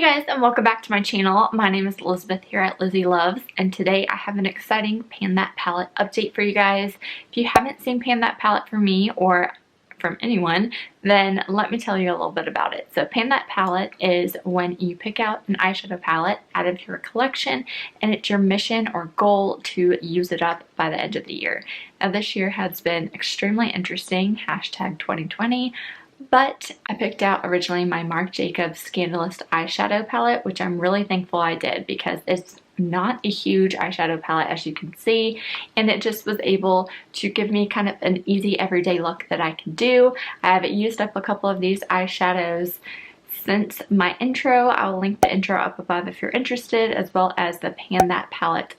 guys, and welcome back to my channel. My name is Elizabeth here at Lizzie Loves, and today I have an exciting Pan That Palette update for you guys. If you haven't seen Pan That Palette from me or from anyone, then let me tell you a little bit about it. So Pan That Palette is when you pick out an eyeshadow palette out of your collection, and it's your mission or goal to use it up by the end of the year. Now this year has been extremely interesting, hashtag 2020. But I picked out originally my Marc Scandalust eyeshadow palette, which I'm really thankful I did because it's not a huge eyeshadow palette, as you can see, and it just was able to give me kind of an easy everyday look that I can do. I have used up a couple of these eyeshadows since my intro. I'll link the intro up above if you're interested, as well as the Pan That Palette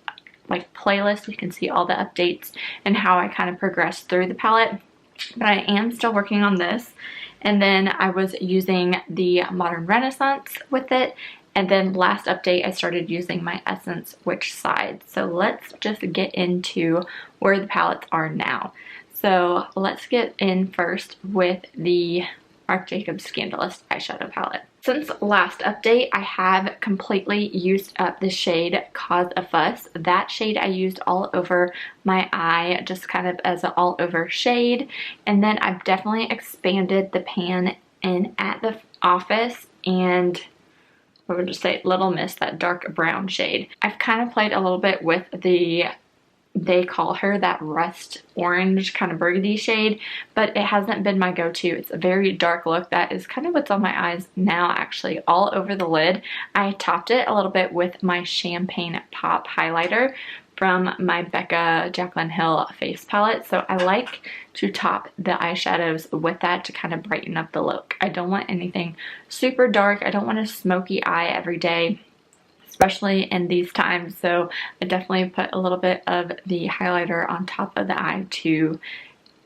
playlist. You can see all the updates and how I kind of progressed through the palette. But I am still working on this. And then I was using the Modern Renaissance with it. And then last update, I started using my Essence Witch Side. So let's just get into where the palettes are now. So let's get in first with the Marc Scandalust eyeshadow palette. Since last update, I have completely used up the shade Cause a Fuss. That shade I used all over my eye, just kind of as an all over shade. And then I've definitely expanded the pan in at the office, and I would just say Little Miss, that dark brown shade. I've kind of played a little bit with the, they call her, that rust orange kind of burgundy shade, but it hasn't been my go-to. It's a very dark look. That is kind of what's on my eyes now, actually, all over the lid. I topped it a little bit with my Champagne Pop highlighter from my Becca Jaclyn Hill face palette. So I like to top the eyeshadows with that to kind of brighten up the look. I don't want anything super dark. I don't want a smoky eye every day, especially in these times. So I definitely put a little bit of the highlighter on top of the eye to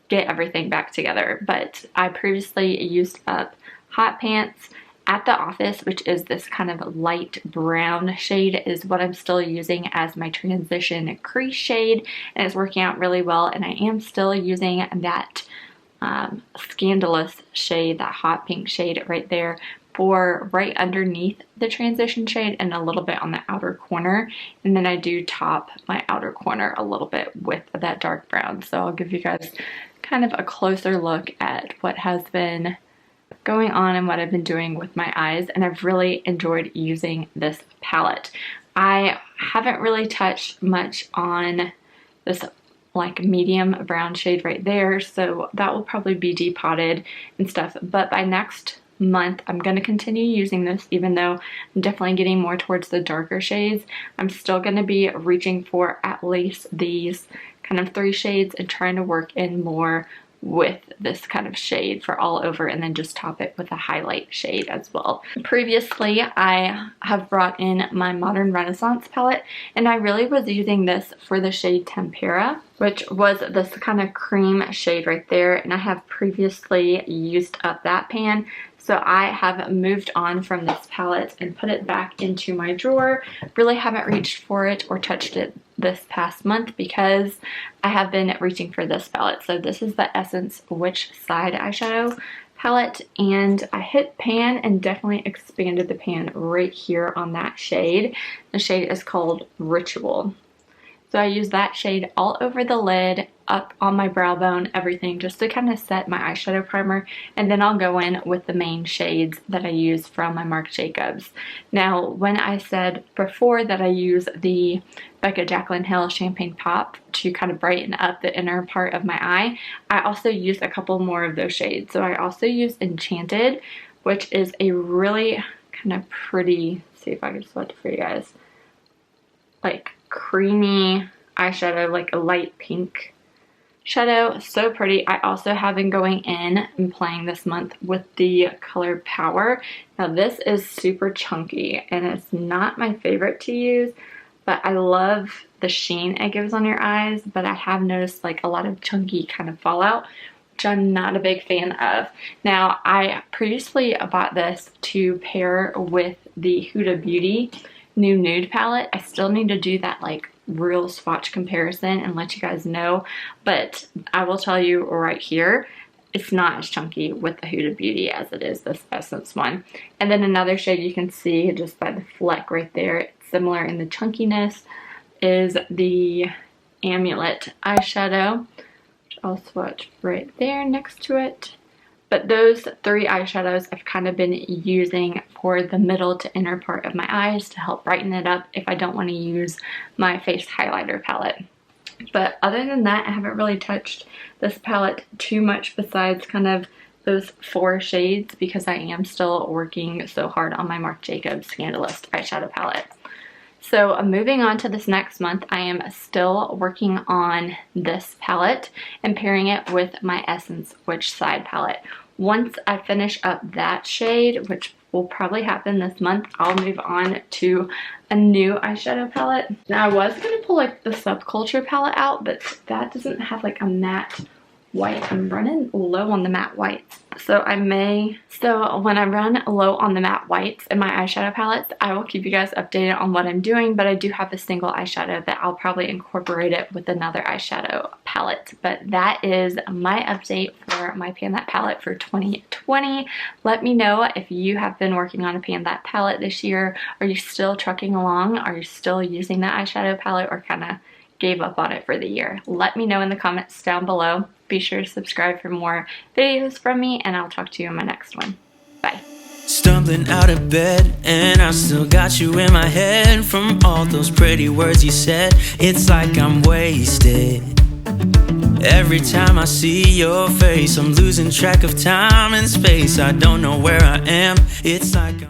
get everything back together. But I previously used up Hot Pants at the office, which is this kind of light brown shade, is what I'm still using as my transition crease shade, and it's working out really well. And I am still using that Scandalous shade, that hot pink shade right there, for right underneath the transition shade and a little bit on the outer corner. And then I do top my outer corner a little bit with that dark brown. So I'll give you guys kind of a closer look at what has been going on and what I've been doing with my eyes, and I've really enjoyed using this palette. I haven't really touched much on this like medium brown shade right there, so that will probably be depotted and stuff, but by next month I'm going to continue using this. Even though I'm definitely getting more towards the darker shades, I'm still going to be reaching for at least these kind of 3 shades and trying to work in more with this kind of shade for all over, and then just top it with a highlight shade as well. Previously, I have brought in my Modern Renaissance palette, and I really was using this for the shade Tempera, which was this kind of cream shade right there, and I have previously used up that pan. So I have moved on from this palette and put it back into my drawer. Really haven't reached for it or touched it this past month because I have been reaching for this palette. So this is the Essence Witch Side eyeshadow palette, and I hit pan and definitely expanded the pan right here on that shade. The shade is called Ritual. So I use that shade all over the lid, up on my brow bone, everything, just to kind of set my eyeshadow primer, and then I'll go in with the main shades that I use from my Marc Jacobs. Now, when I said before that I use the Becca Jaclyn Hill Champagne Pop to kind of brighten up the inner part of my eye, I also use a couple more of those shades. So I also use Enchanted, which is a really kind of pretty, see if I can swatch it for you guys, like creamy eyeshadow, like a light pink shadow. So pretty. I also have been going in and playing this month with the color Power. Now this is super chunky and it's not my favorite to use, but I love the sheen it gives on your eyes. But I have noticed like a lot of chunky kind of fallout, which I'm not a big fan of. Now I previously bought this to pair with the Huda Beauty new nude palette. I still need to do that like real swatch comparison and let you guys know, but I will tell you right here, it's not as chunky with the Huda Beauty as it is this Essence one. And then another shade you can see just by the fleck right there, it's similar in the chunkiness, is the Amulet eyeshadow, which I'll swatch right there next to it. But those three eyeshadows I've kind of been using for the middle to inner part of my eyes to help brighten it up if I don't want to use my face highlighter palette. But other than that, I haven't really touched this palette too much besides kind of those 4 shades because I am still working so hard on my Marc Jacobs Scandalust eyeshadow palette. So moving on to this next month, I am still working on this palette and pairing it with my Essence Witch Side palette. Once I finish up that shade, which will probably happen this month, I'll move on to a new eyeshadow palette. Now I was going to pull like the Subculture palette out, but that doesn't have like a matte white. I'm running low on the matte whites. So when I run low on the matte whites in my eyeshadow palettes, I will keep you guys updated on what I'm doing, but I do have a single eyeshadow that I'll probably incorporate it with another eyeshadow palette. But that is my update for my Pan That palette for 2020. Let me know if you have been working on a Pan That palette this year. Are you still trucking along? Are you still using that eyeshadow palette or kind of gave up on it for the year? Let me know in the comments down below. Be sure to subscribe for more videos from me, and I'll talk to you in my next one. Bye. Stumbling out of bed, and I still got you in my head. From all those pretty words you said, it's like I'm wasted. Every time I see your face, I'm losing track of time and space. I don't know where I am. It's like